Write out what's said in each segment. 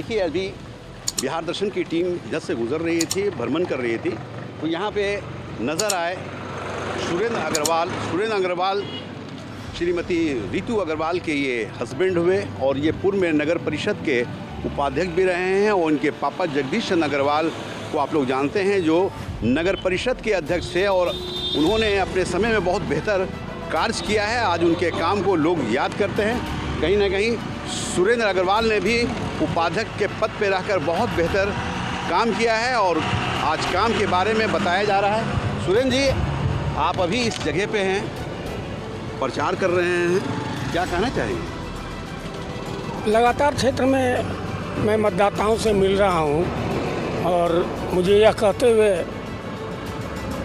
देखिए, अभी बिहार दर्शन की टीम इधर से गुजर रही थी, भ्रमण कर रही थी, तो यहाँ पे नज़र आए सुरेंद्र अग्रवाल श्रीमती रितु अग्रवाल के ये हस्बैंड हुए और ये पूर्व में नगर परिषद के उपाध्यक्ष भी रहे हैं। और उनके पापा जगदीश चंद्र अग्रवाल को आप लोग जानते हैं, जो नगर परिषद के अध्यक्ष थे और उन्होंने अपने समय में बहुत बेहतर कार्य किया है। आज उनके काम को लोग याद करते हैं। कहीं ना कहीं सुरेंद्र अग्रवाल ने भी उपाध्यक्ष के पद पर रहकर बहुत बेहतर काम किया है और आज काम के बारे में बताया जा रहा है। सुरेंद्र जी, आप अभी इस जगह पे हैं, प्रचार कर रहे हैं, क्या कहना चाहेंगे? लगातार क्षेत्र में मैं मतदाताओं से मिल रहा हूं और मुझे यह कहते हुए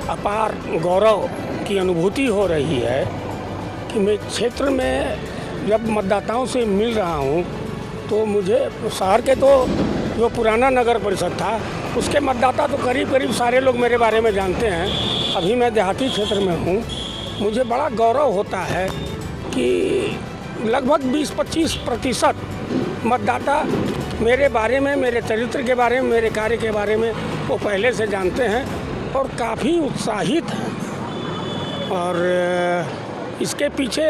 अपार गौरव की अनुभूति हो रही है कि मैं क्षेत्र में जब मतदाताओं से मिल रहा हूं तो मुझे शहर के तो जो पुराना नगर परिषद था उसके मतदाता तो करीब सारे लोग मेरे बारे में जानते हैं। अभी मैं देहाती क्षेत्र में हूं, मुझे बड़ा गौरव होता है कि लगभग 20-25% मतदाता मेरे बारे में, मेरे चरित्र के बारे में, मेरे कार्य के बारे में वो पहले से जानते हैं और काफ़ी उत्साहित हैं। और इसके पीछे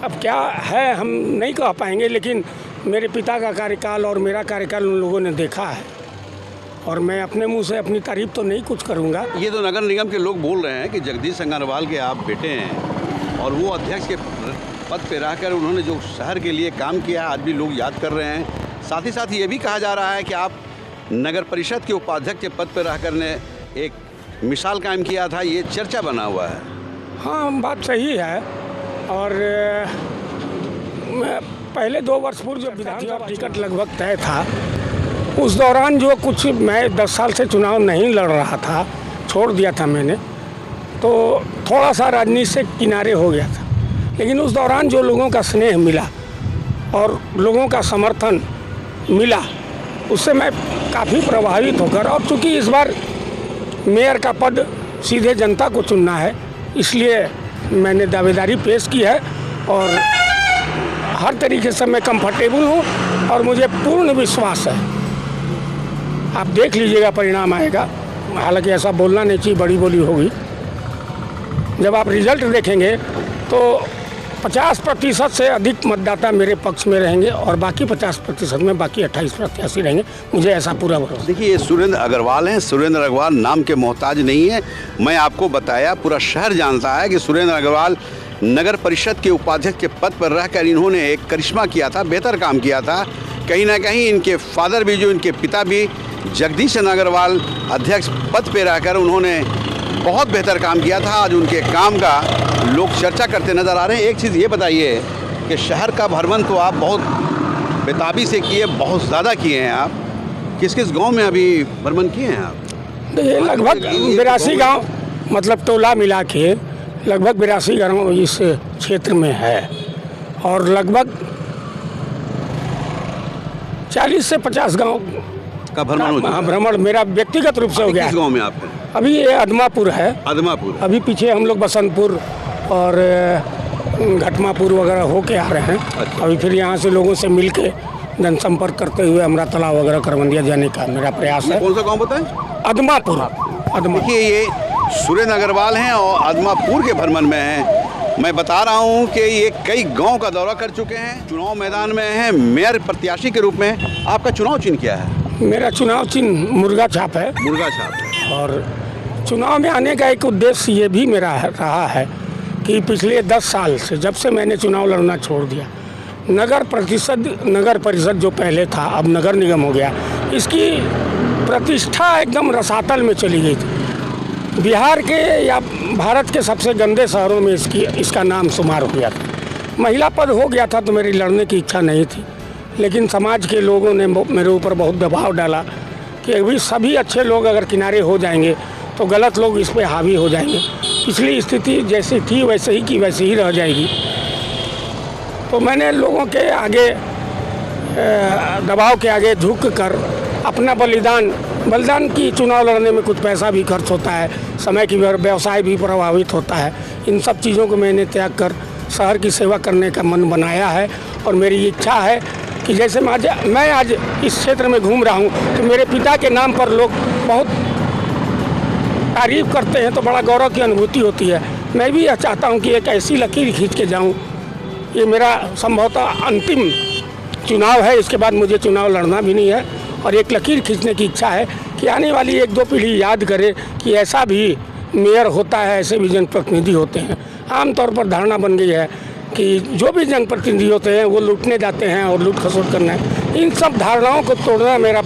अब क्या है हम नहीं कह पाएंगे, लेकिन मेरे पिता का कार्यकाल और मेरा कार्यकाल उन लोगों ने देखा है और मैं अपने मुंह से अपनी तारीफ तो नहीं कुछ करूंगा। ये तो नगर निगम के लोग बोल रहे हैं कि जगदीश चंद्र अग्रवाल के आप बेटे हैं और वो अध्यक्ष के पद पे रहकर उन्होंने जो शहर के लिए काम किया आज भी लोग याद कर रहे हैं। साथ ही साथ ये भी कहा जा रहा है कि आप नगर परिषद के उपाध्यक्ष के पद पर रहकर ने एक मिसाल कायम किया था, ये चर्चा बना हुआ है। हाँ, बात सही है। और पहले 2 वर्ष पूर्व जब विधानसभा टिकट लगभग तय था, उस दौरान जो कुछ मैं 10 साल से चुनाव नहीं लड़ रहा था, छोड़ दिया था मैंने, तो थोड़ा सा राजनीति से किनारे हो गया था। लेकिन उस दौरान जो लोगों का स्नेह मिला और लोगों का समर्थन मिला, उससे मैं काफ़ी प्रभावित होकर, और चूँकि इस बार मेयर का पद सीधे जनता को चुनना है, इसलिए मैंने दावेदारी पेश की है और हर तरीके से मैं कंफर्टेबल हूँ और मुझे पूर्ण विश्वास है। आप देख लीजिएगा, परिणाम आएगा। हालांकि ऐसा बोलना नहीं चाहिए, बड़ी बोली होगी। जब आप रिजल्ट देखेंगे तो 50% से अधिक मतदाता मेरे पक्ष में रहेंगे और बाकी 50% में बाकी 28 प्रत्याशी रहेंगे, मुझे ऐसा पूरा भरोसा। देखिए, ये सुरेंद्र अग्रवाल हैं। सुरेंद्र अग्रवाल नाम के मोहताज नहीं है। मैं आपको बताया, पूरा शहर जानता है कि सुरेंद्र अग्रवाल नगर परिषद के उपाध्यक्ष के पद पर रहकर इन्होंने एक करिश्मा किया था, बेहतर काम किया था। कहीं ना कहीं इनके फादर भी, जो इनके पिता भी जगदीश चंद्र अग्रवाल अध्यक्ष पद पर रहकर उन्होंने बहुत बेहतर काम किया था। आज उनके काम का लोग चर्चा करते नज़र आ रहे हैं। एक चीज़ ये बताइए कि शहर का भ्रमण तो आप बहुत बेताबी से किए, बहुत ज़्यादा किए हैं। आप किस किस गांव में अभी भ्रमण किए हैं आप? देखिए, लगभग 82 गाँव, मतलब टोला मिला के लगभग 82 गाँव इस क्षेत्र में है और लगभग 40 से 50 गाँव का भ्रमण मेरा व्यक्तिगत रूप से हो गया। किस गाँव में आप हैं? अभी ये अदमापुर है। अदमापुर। अभी पीछे हम लोग बसंतपुर और घटमापुर वगैरह होके आ रहे हैं। अच्छा। अभी फिर यहाँ से लोगों से मिल के जनसंपर्क करते हुए अमरा तालाब वगैरह करवंदिया जाने का मेरा प्रयास है। कौन सा गाँव बताएं? अदमापुर। देखिए, ये सुरेंद्र अग्रवाल हैं और अदमापुर के भ्रमण में हैं। मैं बता रहा हूँ कि ये कई गांव का दौरा कर चुके हैं, चुनाव मैदान में हैं, मेयर प्रत्याशी के रूप में। आपका चुनाव चिन्ह क्या है? मेरा चुनाव चिन्ह मुर्गा छाप है। मुर्गा छाप। और चुनाव में आने का एक उद्देश्य ये भी मेरा रहा है कि पिछले 10 साल से, जब से मैंने चुनाव लड़ना छोड़ दिया, नगर परिषद जो पहले था अब नगर निगम हो गया, इसकी प्रतिष्ठा एकदम रसातल में चली गई थी। बिहार के या भारत के सबसे गंदे शहरों में इसका नाम शुमार हो गया था। महिला पद हो गया था तो मेरी लड़ने की इच्छा नहीं थी, लेकिन समाज के लोगों ने मेरे ऊपर बहुत दबाव डाला कि अभी सभी अच्छे लोग अगर किनारे हो जाएंगे तो गलत लोग इस पर हावी हो जाएंगे। पिछली स्थिति जैसी थी वैसे ही की वैसे ही रह जाएगी। तो मैंने लोगों के आगे, दबाव के आगे झुक कर अपना बलिदान की, चुनाव लड़ने में कुछ पैसा भी खर्च होता है, समय की व्यवसाय भी प्रभावित होता है। इन सब चीज़ों को मैंने त्याग कर शहर की सेवा करने का मन बनाया है और मेरी इच्छा है कि जैसे मैं आज इस क्षेत्र में घूम रहा हूँ तो मेरे पिता के नाम पर लोग बहुत तारीफ करते हैं, तो बड़ा गौरव की अनुभूति होती है। मैं भी यह चाहता हूँ कि एक ऐसी लकीर खींच के जाऊँ। ये मेरा संभवतः अंतिम चुनाव है, इसके बाद मुझे चुनाव लड़ना भी नहीं है, और एक लकीर खींचने की इच्छा है कि आने वाली 1-2 पीढ़ी याद करे कि ऐसा भी मेयर होता है, ऐसे भी जनप्रतिनिधि होते हैं। आमतौर पर धारणा बन गई है कि जो भी जनप्रतिनिधि होते हैं वो लूटने जाते हैं और लूट खसोट करना है। इन सब धारणाओं को तोड़ना मेरा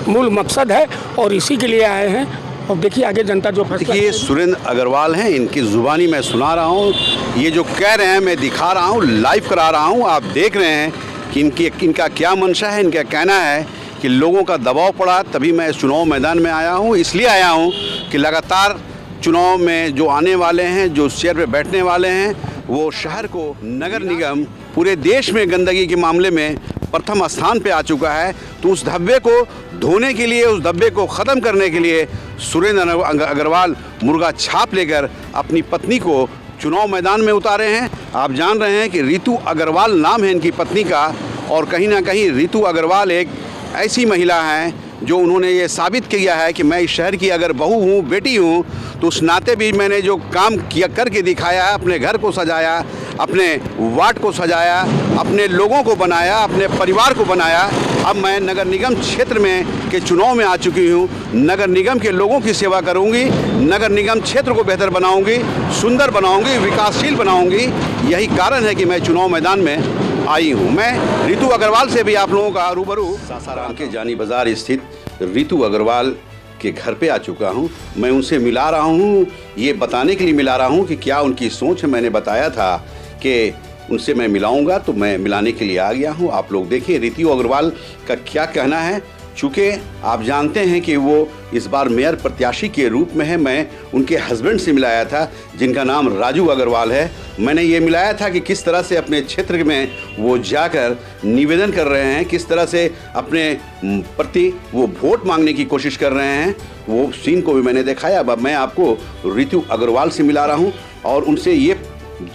मूल मकसद है और इसी के लिए आए हैं। और देखिए आगे जनता जो फैसला। देखिए सुरेंद्र अग्रवाल हैं, इनकी ज़ुबानी मैं सुना रहा हूँ, ये जो कह रहे हैं मैं दिखा रहा हूँ, लाइव करा रहा हूँ। आप देख रहे हैं कि इनका क्या मंशा है। इनका कहना है कि लोगों का दबाव पड़ा तभी मैं इस चुनाव मैदान में आया हूँ। इसलिए आया हूँ कि लगातार चुनाव में जो आने वाले हैं, जो चेयर पे बैठने वाले हैं, वो शहर को नगर निगम पूरे देश में गंदगी के मामले में प्रथम स्थान पे आ चुका है। तो उस धब्बे को धोने के लिए, उस धब्बे को ख़त्म करने के लिए सुरेंद्र अग्रवाल मुर्गा छाप लेकर अपनी पत्नी को चुनाव मैदान में उतारे हैं। आप जान रहे हैं कि रितु अग्रवाल नाम है इनकी पत्नी का, और कहीं ना कहीं रितु अग्रवाल एक ऐसी महिला हैं जो उन्होंने ये साबित किया है कि मैं इस शहर की अगर बहू हूँ, बेटी हूँ, तो उस नाते भी मैंने जो काम किया करके दिखाया है, अपने घर को सजाया, अपने वार्ड को सजाया, अपने लोगों को बनाया, अपने परिवार को बनाया। अब मैं नगर निगम क्षेत्र में के चुनाव में आ चुकी हूँ। नगर निगम के लोगों की सेवा करूँगी, नगर निगम क्षेत्र को बेहतर बनाऊँगी, सुंदर बनाऊँगी, विकासशील बनाऊँगी। यही कारण है कि मैं चुनाव मैदान में आई हूँ। मैं रितु अग्रवाल से भी आप लोगों का रूबरू सासाराम के जानी बाजार स्थित रितु अग्रवाल के घर पे आ चुका हूँ। मैं उनसे मिला रहा हूँ, ये बताने के लिए मिला रहा हूँ कि क्या उनकी सोच है। मैंने बताया था कि उनसे मैं मिलाऊंगा, तो मैं मिलाने के लिए आ गया हूँ। आप लोग देखिए रितु अग्रवाल का क्या कहना है। चूँकि आप जानते हैं कि वो इस बार मेयर प्रत्याशी के रूप में है। मैं उनके हस्बैंड से मिलाया था जिनका नाम राजू अग्रवाल है। मैंने ये मिलाया था कि किस तरह से अपने क्षेत्र में वो जाकर निवेदन कर रहे हैं, किस तरह से अपने प्रति वो वोट मांगने की कोशिश कर रहे हैं। वो सीन को भी मैंने दिखाया। अब मैं आपको रितु अग्रवाल से मिला रहा हूँ और उनसे ये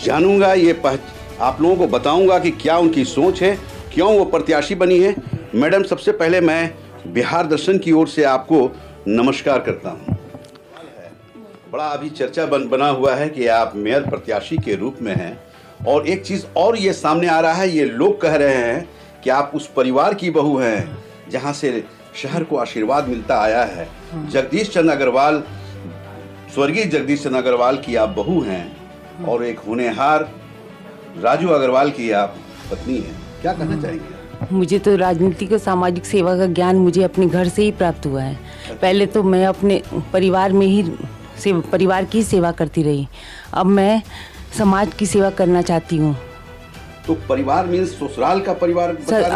जानूँगा, आप लोगों को बताऊँगा कि क्या उनकी सोच है, क्यों वो प्रत्याशी बनी है। मैडम, सबसे पहले मैं बिहार दर्शन की ओर से आपको नमस्कार करता हूँ। बड़ा अभी चर्चा बना हुआ है कि आप मेयर प्रत्याशी के रूप में हैं, और एक चीज़ और ये सामने आ रहा है, ये लोग कह रहे हैं कि आप उस परिवार की बहू हैं जहाँ से शहर को आशीर्वाद मिलता आया है। जगदीश चंद्र अग्रवाल, स्वर्गीय जगदीश चंद्र अग्रवाल की आप बहू हैं, और एक होनहार राजू अग्रवाल की आप पत्नी हैं। क्या कहना चाहेंगे? मुझे तो राजनीतिक और सामाजिक सेवा का ज्ञान मुझे अपने घर से ही प्राप्त हुआ है। पहले तो मैं अपने परिवार में ही परिवार की सेवा करती रही। अब मैं समाज की सेवा करना चाहती हूँ। तो परिवार मीन्स ससुराल का परिवार?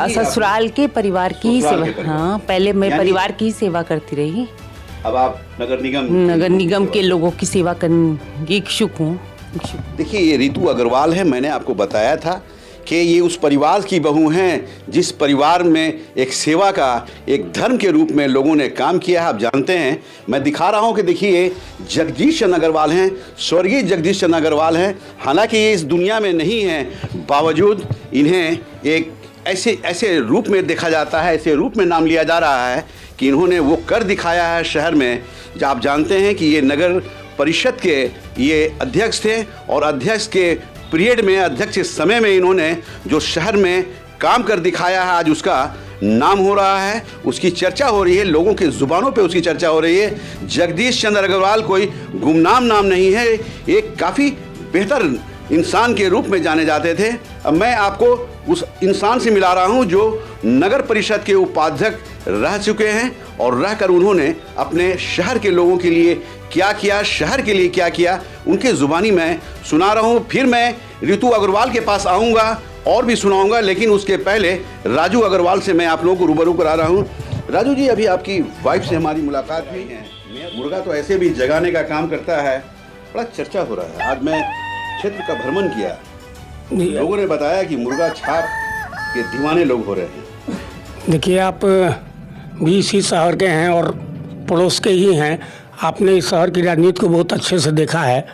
ससुराल के परिवार की सेवा। हाँ, पहले मैं परिवार की सेवा करती रही। अब आप नगर निगम के लोगों की सेवा करने की इच्छुक हूँ। देखिए, ये रितु अग्रवाल है। मैंने आपको बताया था कि ये उस परिवार की बहू हैं जिस परिवार में एक सेवा का एक धर्म के रूप में लोगों ने काम किया है। आप जानते हैं, मैं दिखा रहा हूं कि देखिए जगदीश चंद्र अग्रवाल हैं, स्वर्गीय जगदीश चंद्र अग्रवाल हैं। हालांकि ये इस दुनिया में नहीं हैं, बावजूद इन्हें एक ऐसे रूप में देखा जाता है, ऐसे रूप में नाम लिया जा रहा है कि इन्होंने वो कर दिखाया है शहर में। जब आप जानते हैं कि ये नगर परिषद के ये अध्यक्ष थे, और अध्यक्ष के पीरियड में, अध्यक्ष के समय में इन्होंने जो शहर में काम कर दिखाया है, आज उसका नाम हो रहा है, उसकी चर्चा हो रही है, लोगों के ज़ुबानों पे उसकी चर्चा हो रही है। जगदीश चंद्र अग्रवाल कोई गुमनाम नाम नहीं है, एक काफ़ी बेहतर इंसान के रूप में जाने जाते थे। अब मैं आपको उस इंसान से मिला रहा हूं जो नगर परिषद के उपाध्यक्ष रह चुके हैं, और रहकर उन्होंने अपने शहर के लोगों के लिए क्या किया, शहर के लिए क्या किया, उनके ज़ुबानी मैं सुना रहा हूं। फिर मैं रितु अग्रवाल के पास आऊँगा और भी सुनाऊँगा, लेकिन उसके पहले राजू अग्रवाल से मैं आप लोगों को रूबरू करा रहा हूँ। राजू जी, अभी आपकी वाइफ से हमारी मुलाकात हुई है। मुर्गा तो ऐसे भी जगाने का काम करता है, बड़ा चर्चा हो रहा है। आज मैं क्षेत्र का भ्रमण किया, लोगों ने बताया कि मुर्गा छाप के दीवाने लोग हो रहे हैं। देखिए, आप भी इसी शहर के हैं और पड़ोस के ही हैं। आपने इस शहर की राजनीति को बहुत अच्छे से देखा है।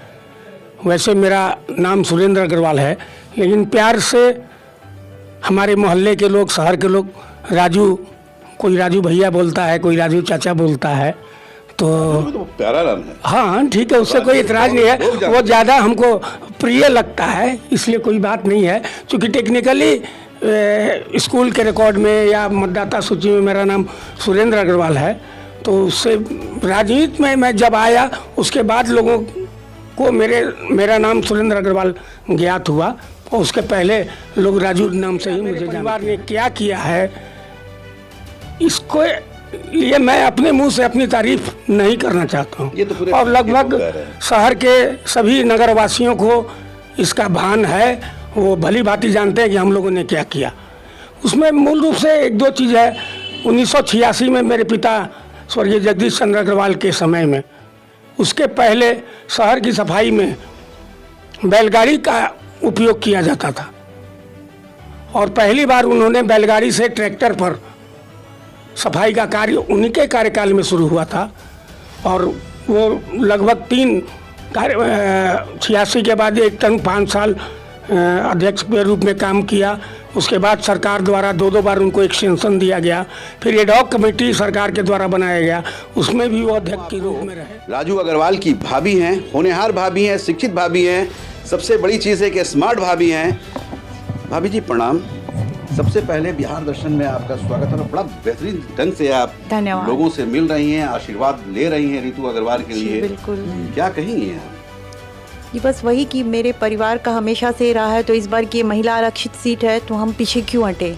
वैसे मेरा नाम सुरेंद्र अग्रवाल है, लेकिन प्यार से हमारे मोहल्ले के लोग, शहर के लोग राजू, कोई राजू भैया बोलता है, कोई राजू चाचा बोलता है। तो प्यारा नाम है। हाँ ठीक है, उससे कोई इतराज़ नहीं है, वो ज़्यादा हमको प्रिय लगता है, इसलिए कोई बात नहीं है। क्योंकि टेक्निकली स्कूल के रिकॉर्ड में या मतदाता सूची में मेरा नाम सुरेंद्र अग्रवाल है। तो उससे राजनीति में मैं जब आया उसके बाद लोगों को मेरा नाम सुरेंद्र अग्रवाल ज्ञात हुआ, और उसके पहले लोग राजू नाम से ही मुझे परिवार ने क्या किया है, इसको ये मैं अपने मुंह से अपनी तारीफ नहीं करना चाहता हूँ। और लगभग शहर के सभी नगरवासियों को इसका भान है, वो भली भांति जानते हैं कि हम लोगों ने क्या किया। उसमें मूल रूप से एक दो चीज़ है। 1986 में मेरे पिता स्वर्गीय जगदीश चंद्र अग्रवाल के समय में, उसके पहले शहर की सफाई में बैलगाड़ी का उपयोग किया जाता था, और पहली बार उन्होंने बैलगाड़ी से ट्रैक्टर पर सफाई का कार्य उन्हीं के कार्यकाल में शुरू हुआ था। और वो लगभग 86 के बाद एक टर्म 5 साल अध्यक्ष के रूप में काम किया। उसके बाद सरकार द्वारा 2 बार उनको एक्सटेंशन दिया गया। फिर एडॉक कमेटी सरकार के द्वारा बनाया गया, उसमें भी वो अध्यक्ष के रूप में रहे। राजू अग्रवाल की भाभी हैं, होनहार भाभी हैं, शिक्षित भाभी हैं, सबसे बड़ी चीज़ है कि स्मार्ट भाभी हैं। भाभी जी प्रणाम। सबसे पहले बिहार दर्शन में आपका स्वागत है। बड़ा बेहतरीन ढंग से आप धन्यवाद। लोगों से मिल रही हैं, आशीर्वाद ले रही हैं रितु अग्रवाल के लिए। बिल्कुल। क्या कहेंगी आप? ये बस वही कि मेरे परिवार का हमेशा से रहा है, तो इस बार की महिला आरक्षित सीट है तो हम पीछे क्यों हटे।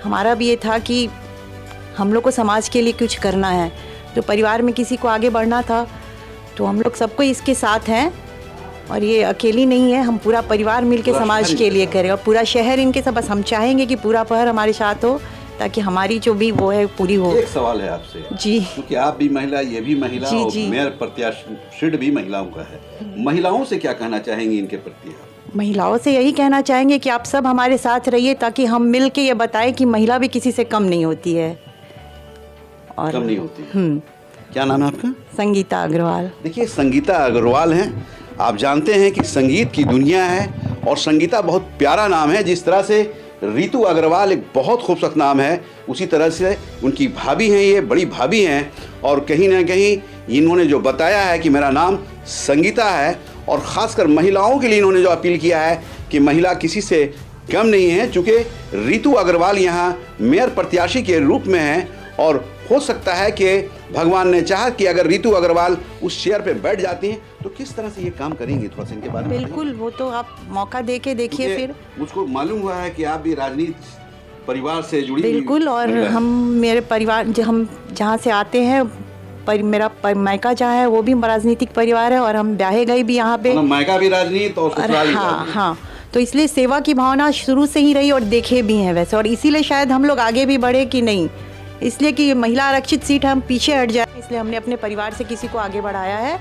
हमारा भी ये था कि हम लोग को समाज के लिए कुछ करना है, तो परिवार में किसी को आगे बढ़ना था, तो हम लोग सबको इसके साथ हैं। और ये अकेली नहीं है, हम पूरा परिवार मिलके समाज के लिए करें, और पूरा शहर इनके सब। बस हम चाहेंगे कि पूरा शहर हमारे साथ हो, ताकि हमारी जो भी वो है पूरी हो। एक सवाल है आपसे जी, क्योंकि आप भी महिला, ये भी महिला, जी, और जी। मेयर प्रत्याशी भी महिलाओं का है। महिलाओं से क्या कहना चाहेंगी इनके प्रति आप? महिलाओं से यही कहना चाहेंगे कि आप सब हमारे साथ रहिए, ताकि हम मिल के ये बताएं कि महिला भी किसी से कम नहीं होती है। और कम नहीं होती है। क्या नाम है आपका? संगीता अग्रवाल। देखिए संगीता अग्रवाल हैं। आप जानते हैं कि संगीत की दुनिया है, और संगीता बहुत प्यारा नाम है। जिस तरह से रितु अग्रवाल एक बहुत खूबसूरत नाम है, उसी तरह से उनकी भाभी हैं, ये बड़ी भाभी हैं। और कहीं ना कहीं इन्होंने जो बताया है कि मेरा नाम संगीता है, और ख़ासकर महिलाओं के लिए इन्होंने जो अपील किया है कि महिला किसी से कम नहीं है। चूँकि रितु अग्रवाल यहाँ मेयर प्रत्याशी के रूप में हैं, और हो सकता है कि भगवान ने चाहा कि अगर रितु अग्रवाल उस चेयर पे बैठ जाती हैं तो किस तरह से ये काम करेंगी, थोड़ा सा इनके बारे में बिल्कुल, वो तो आप मौका दे के देखिए। फिर मुझको मालूम हुआ है कि आप भी राजनीति परिवार से जुड़ी हुई बिल्कुल। और महिला हैं। हम मेरे परिवार हम जहाँ से आते हैं, मेरा मायका जहाँ है वो भी राजनीतिक परिवार है, और हम ब्याहे गए भी यहाँ पे। मतलब मायका भी राजनीति और ससुराल भी हाँ राजनीति। हाँ, तो इसलिए सेवा की भावना शुरू से ही रही, और देखे भी हैं वैसे, और इसीलिए शायद हम लोग आगे भी बढ़े कि नहीं, इसलिए कि महिला आरक्षित सीट हम पीछे हट जाए, इसलिए हमने अपने परिवार से किसी को आगे बढ़ाया है।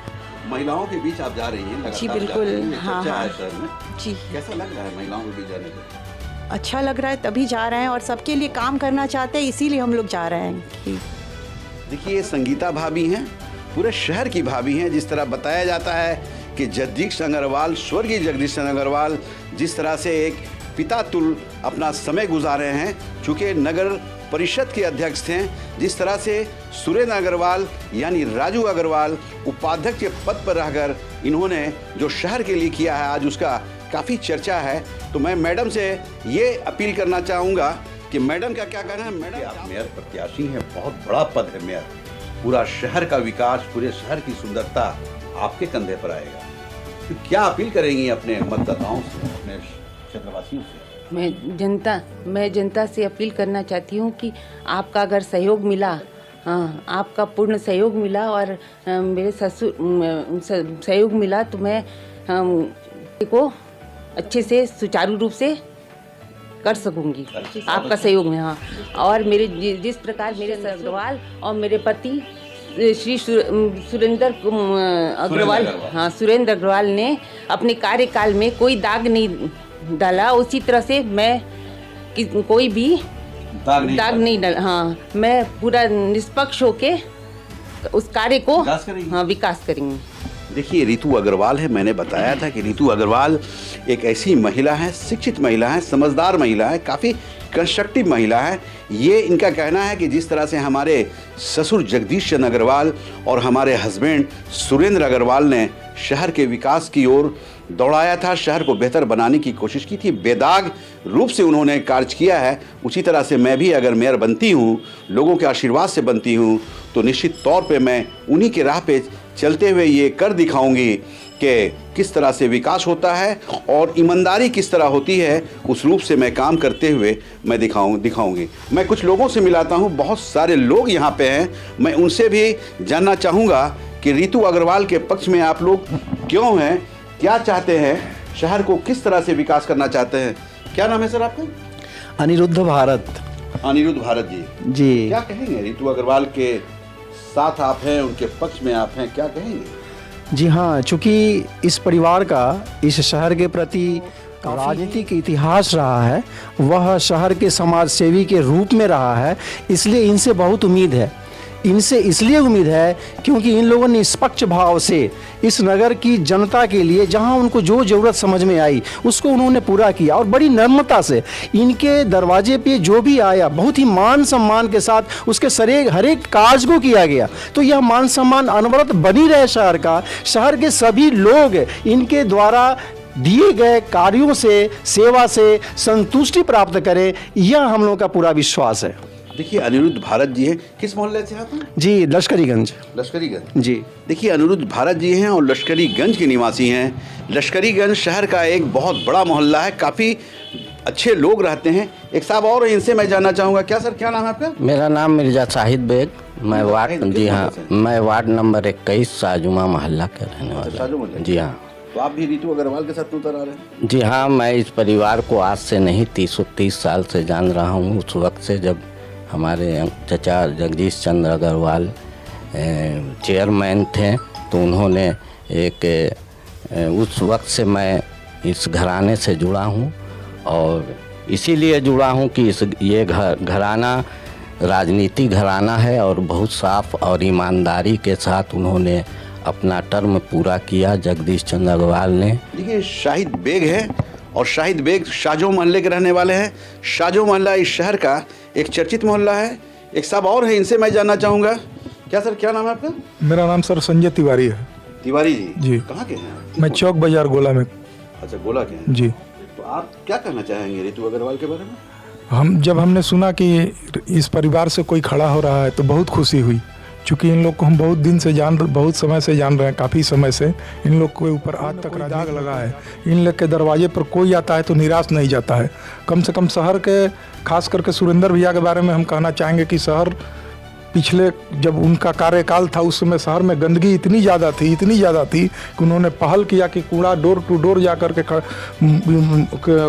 महिलाओं के बीच आप जा रही हैं लगातार, जी, बिल्कुल। जा रही हैं, हाँ, चर्चा हाँ। है शहर में। जी, कैसा लग रहा है महिलाओं के बीच जाने से? अच्छा लग रहा है, तभी जा रहे हैं, और सबके लिए काम करना चाहते हैं, इसीलिए हम लोग जा रहे हैं कि देखिए ये संगीता भाभी हैं, पूरे शहर की भाभी हैं। जिस तरह बताया जाता है कि जगदीश अग्रवाल, स्वर्गीय जगदीश चंद्र अग्रवाल जिस तरह से एक पिता तुल अपना समय गुजारे हैं, चूँकि नगर परिषद के अध्यक्ष थे, जिस तरह से सुरेंद्र अग्रवाल यानी राजू अग्रवाल उपाध्यक्ष के पद पर रहकर इन्होंने जो शहर के लिए किया है, आज उसका काफ़ी चर्चा है। तो मैं मैडम से ये अपील करना चाहूँगा कि मैडम का क्या कहना है। मैडम, आप मेयर प्रत्याशी हैं, बहुत बड़ा पद है मेयर, पूरा शहर का विकास, पूरे शहर की सुंदरता आपके कंधे पर आएगा, तो क्या अपील करेंगी अपने मतदाताओं से, अपने क्षेत्रवासियों से? मैं जनता से अपील करना चाहती हूँ कि आपका अगर सहयोग मिला, हाँ आपका पूर्ण सहयोग मिला, और मेरे ससुर सहयोग मिला, तो मैं को अच्छे से सुचारू रूप से कर सकूंगी आपका सहयोग में। हाँ, और मेरे जिस प्रकार मेरे अग्रवाल और मेरे पति श्री सुरेंद्र अग्रवाल, हाँ सुरेंद्र अग्रवाल ने अपने कार्यकाल में कोई दाग नहीं डाला, उसी तरह से मैं कोई भी दाग नहीं डाला। हाँ, मैं पूरा निष्पक्ष होके उस कार्य को विकास करेंगे। देखिए रितु अग्रवाल है, मैंने बताया था कि रितु अग्रवाल एक ऐसी महिला है, शिक्षित महिला है, समझदार महिला है, काफ़ी कंस्ट्रक्टिव महिला है। ये इनका कहना है कि जिस तरह से हमारे ससुर जगदीश चंद्र अग्रवाल और हमारे हस्बैंड सुरेंद्र अग्रवाल ने शहर के विकास की ओर दौड़ाया था, शहर को बेहतर बनाने की कोशिश की थी, बेदाग रूप से उन्होंने कार्य किया है, उसी तरह से मैं भी अगर मेयर बनती हूँ, लोगों के आशीर्वाद से बनती हूँ, तो निश्चित तौर पे मैं उन्हीं के राह पे चलते हुए ये कर दिखाऊंगी कि किस तरह से विकास होता है और ईमानदारी किस तरह होती है, उस रूप से मैं काम करते हुए मैं दिखाऊंगी। मैं कुछ लोगों से मिलाता हूँ, बहुत सारे लोग यहाँ पे हैं, मैं उनसे भी जानना चाहूँगा कि रितु अग्रवाल के पक्ष में आप लोग क्यों हैं, क्या चाहते हैं, शहर को किस तरह से विकास करना चाहते हैं। क्या नाम है सर आपका? अनिरुद्ध भारत। अनिरुद्ध भारत जी, क्या कहेंगे? रितु अग्रवाल के साथ आप हैं, उनके पक्ष में आप हैं, क्या कहेंगे? जी हाँ, चूँकि इस परिवार का इस शहर के प्रति राजनीतिक इतिहास रहा है, वह शहर के समाज सेवी के रूप में रहा है, इसलिए इनसे बहुत उम्मीद है। इनसे इसलिए उम्मीद है क्योंकि इन लोगों ने निष्पक्ष भाव से इस नगर की जनता के लिए जहां उनको जो ज़रूरत समझ में आई उसको उन्होंने पूरा किया और बड़ी नम्रता से इनके दरवाजे पे जो भी आया बहुत ही मान सम्मान के साथ उसके हर एक कार्य को किया गया। तो यह मान सम्मान अनवरत बनी रहे शहर का, शहर के सभी लोग इनके द्वारा दिए गए कार्यों से, सेवा से संतुष्टि प्राप्त करें, यह हम लोगों का पूरा विश्वास है। देखिए अनिरुद्ध भारत जी हैं, किस मोहल्ले से आप हैं? जी लश्करीगंज। लश्करीगंज जी। देखिए अनिरुद्ध भारत जी हैं और लश्करीगंज के निवासी हैं। लश्करीगंज शहर का एक बहुत बड़ा मोहल्ला है, काफ़ी अच्छे लोग रहते हैं। एक साहब और हैं, इनसे मैं जानना चाहूँगा। क्या सर, क्या नाम है आपका? मेरा नाम मिर्जा शाहिद बेग, मैं वार्ड, जी हाँ, मैं वार्ड नंबर 21 शाहजुमा मोहल्ला के रहने वाला। जी हाँ। तो आप भी रितु अग्रवाल के साथ उतर आ रहे हैं? जी हाँ, मैं इस परिवार को आज से नहीं 30 साल से जान रहा हूँ। उस वक्त से जब हमारे चचा जगदीश चंद्र अग्रवाल चेयरमैन थे तो उन्होंने उस वक्त से मैं इस घराने से जुड़ा हूँ और इसीलिए जुड़ा हूँ कि ये घराना राजनीति घराना है और बहुत साफ और ईमानदारी के साथ उन्होंने अपना टर्म पूरा किया। जगदीश चंद्र अग्रवाल ने। देखिए शाहिद बेग है और शाहिद बेग शाहजो मोहल्ले के रहने वाले हैं। शाहजो मोहल्ला इस शहर का एक चर्चित मोहल्ला है। एक साहब और है, इनसे मैं जानना चाहूँगा। क्या सर, क्या नाम है आपका? मेरा नाम सर संजय तिवारी है। तिवारी जी, कहाँ के हैं? मैं चौक बाजार गोला में। अच्छा, गोला के हैं जी। तो आप क्या कहना चाहेंगे रितु अग्रवाल के बारे में? जब हमने सुना कि इस परिवार से कोई खड़ा हो रहा है तो बहुत खुशी हुई, चूँकि इन लोग को हम बहुत समय से जान रहे हैं, काफ़ी समय से इन लोग के ऊपर आज तक दाग लगा है। इन लोग के दरवाजे पर कोई आता है तो निराश नहीं जाता है। कम से कम शहर के, खास करके सुरेंद्र भैया के बारे में हम कहना चाहेंगे कि शहर पिछले जब उनका कार्यकाल था उस समय शहर में गंदगी इतनी ज़्यादा थी कि उन्होंने पहल किया कि कूड़ा डोर टू डोर जा कर के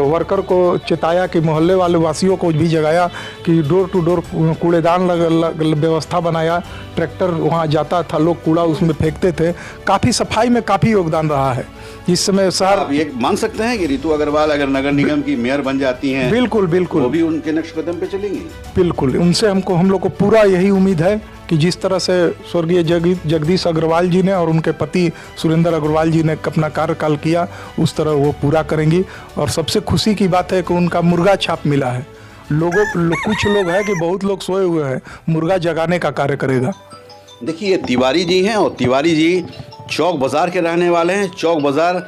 वर्कर को चेताया कि मोहल्ले वाले वासियों को भी जगाया कि डोर टू डोर कूड़ेदान व्यवस्था बनाया। ट्रैक्टर वहाँ जाता था, लोग कूड़ा उसमें फेंकते थे। काफ़ी सफाई में काफ़ी योगदान रहा है इस समय शहर। आप ये मान सकते हैं कि रितु अग्रवाल अगर नगर निगम की मेयर बन जाती हैं? बिल्कुल बिल्कुल, वो भी उनके नक्श कदम पे चलेंगी। बिल्कुल, उनसे हम लोग को पूरा यही उम्मीद है कि जिस तरह से स्वर्गीय जगदीश अग्रवाल जी ने और उनके पति सुरेंद्र अग्रवाल जी ने अपना कार्यकाल किया उस तरह वो पूरा करेंगी। और सबसे खुशी की बात है कि उनका मुर्गा छाप मिला है। कुछ लोग हैं कि बहुत लोग सोए हुए हैं, मुर्गा जगाने का कार्य करेगा। देखिए ये तिवारी जी हैं और तिवारी जी चौक बाज़ार के रहने वाले हैं। चौक बाज़ार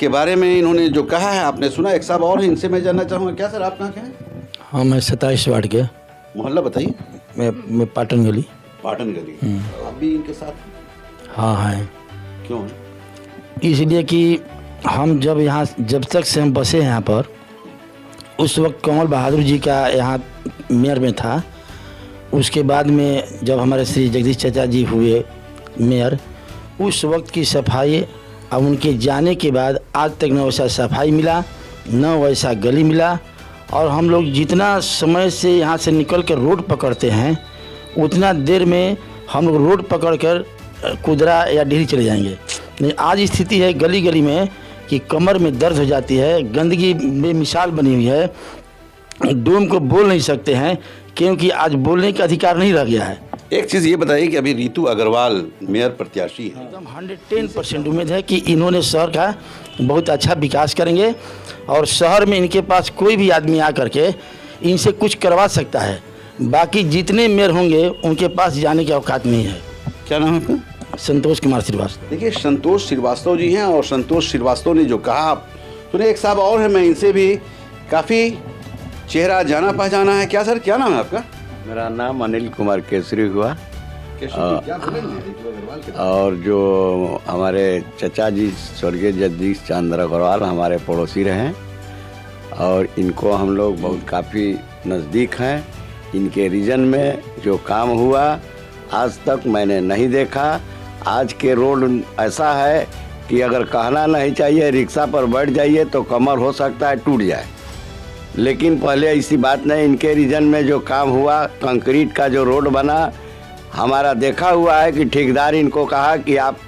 के बारे में इन्होंने जो कहा है आपने सुना। एक साहब और हैं, इनसे मैं जानना चाहूँगा। क्या सर, आप कहाँ के हैं? हाँ, मैं 27 वार्ड के। मोहल्ला बताइए। मैं पाटन गली। पाटन गली। आप भी इनके साथ? हाँ हैं। क्यों हैं? इसलिए कि हम जब तक से हम बसे हैं यहाँ पर, उस वक्त कमल बहादुर जी का यहाँ मेयर में था। उसके बाद में जब हमारे श्री जगदीश चाचा जी हुए मेयर, उस वक्त की सफाई अब उनके जाने के बाद आज तक न वैसा सफाई मिला, न वैसा गली मिला। और हम लोग जितना समय से यहाँ से निकल कर रोड पकड़ते हैं उतना देर में हम लोग रोड पकड़ कर कुदरा या डेहरी चले जाएंगे। नहीं, आज स्थिति है गली गली में कि कमर में दर्द हो जाती है, गंदगी बेमिसाल बनी हुई है। डोम को बोल नहीं सकते हैं क्योंकि आज बोलने का अधिकार नहीं रह गया है। एक चीज़ ये बताइए कि अभी रितु अग्रवाल मेयर प्रत्याशी हैं। एकदम 110% उम्मीद है कि इन्होंने शहर का बहुत अच्छा विकास करेंगे और शहर में इनके पास कोई भी आदमी आकर के इनसे कुछ करवा सकता है। बाकी जितने मेयर होंगे उनके पास जाने की औकात नहीं है। क्या नाम है आपका? संतोष कुमार श्रीवास्तव। देखिए संतोष श्रीवास्तव जी हैं और संतोष श्रीवास्तव ने जो कहा, सुने एक साहब और है, मैं इनसे भी काफ़ी चेहरा जाना पहचाना है। क्या सर, क्या नाम है आपका? मेरा नाम अनिल कुमार केसरी हुआ। क्या बोलेंगे रितु अग्रवाल के? और जो हमारे चचा जी स्वर्गीय जगदीश चंद्र अग्रवाल हमारे पड़ोसी रहे और इनको हम लोग बहुत काफ़ी नज़दीक हैं। इनके रीजन में जो काम हुआ आज तक मैंने नहीं देखा। आज के रोड ऐसा है कि अगर कहना नहीं चाहिए, रिक्शा पर बैठ जाइए तो कमर हो सकता है टूट जाए, लेकिन पहले ऐसी बात नहीं। इनके रीजन में जो काम हुआ, कंक्रीट का जो रोड बना, हमारा देखा हुआ है कि ठेकेदार इनको कहा कि आप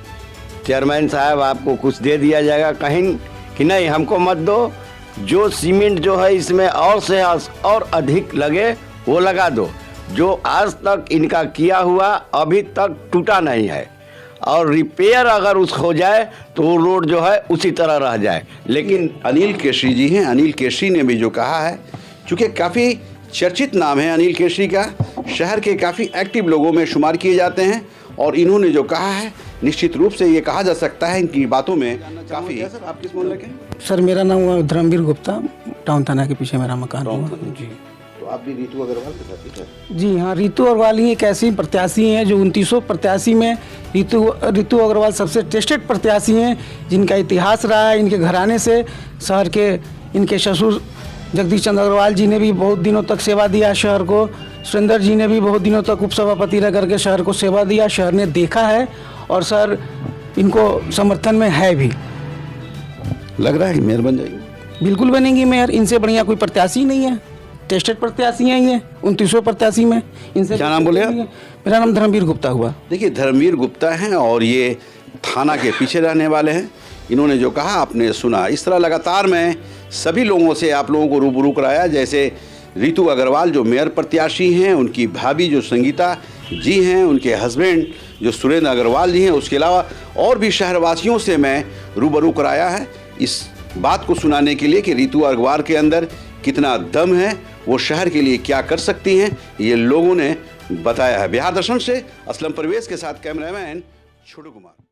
चेयरमैन साहब आपको कुछ दे दिया जाएगा, कहीं कि नहीं हमको मत दो, जो सीमेंट जो है इसमें और से और अधिक लगे वो लगा दो। जो आज तक इनका किया हुआ अभी तक टूटा नहीं है और रिपेयर अगर उस हो जाए तो वो रोड जो है उसी तरह रह जाए। लेकिन अनिल केसरी जी हैं, अनिल केसरी ने भी जो कहा है, चूँकि काफ़ी चर्चित नाम है अनिल केसरी का, शहर के काफ़ी एक्टिव लोगों में शुमार किए जाते हैं और इन्होंने जो कहा है निश्चित रूप से ये कहा जा सकता है इनकी बातों में काफ़ी। सर आप किस मोहल्ले के? सर मेरा नाम हुआ धर्मवीर गुप्ता, टाउन थाना के पीछे मेरा मकान हुआ जी। तो आप भी रितु अग्रवाल के साथ हैं? जी हाँ, रितु अग्रवाल ही एक ऐसी प्रत्याशी हैं जो 2900 प्रत्याशी में रितु अग्रवाल सबसे टेस्टेड प्रत्याशी हैं, जिनका इतिहास रहा है। इनके घराने से शहर के इनके ससुर जगदीश चंद्र अग्रवाल जी ने भी बहुत दिनों तक सेवा दिया शहर को। सुरेंद्र जी ने भी बहुत दिनों तक उपसभापति रह करके शहर को सेवा दिया। शहर ने देखा है और सर इनको समर्थन में है भी। लग रहा है मेयर बन जाएगी? बिल्कुल बनेंगी मेयर, इनसे बढ़िया कोई प्रत्याशी नहीं है। टेस्टेड प्रत्याशी हैं ये 2900 प्रत्याशी में। इनसे क्या नाम बोले आप? मेरा नाम धर्मवीर गुप्ता हुआ। देखिए धर्मवीर गुप्ता हैं और ये थाना के पीछे रहने वाले हैं। इन्होंने जो कहा आपने सुना। इस तरह लगातार मैं सभी लोगों से आप लोगों को रूबरू कराया, जैसे रितु अग्रवाल जो मेयर प्रत्याशी हैं, उनकी भाभी जो संगीता जी हैं, उनके हस्बैंड जो सुरेंद्र अग्रवाल जी हैं, उसके अलावा और भी शहरवासियों से मैं रूबरू कराया है इस बात को सुनाने के लिए कि रितु अग्रवाल के अंदर कितना दम है, वो शहर के लिए क्या कर सकती हैं, ये लोगों ने बताया है। बिहार दर्शन से असलम परवेज के साथ कैमरामैन छोटू कुमार।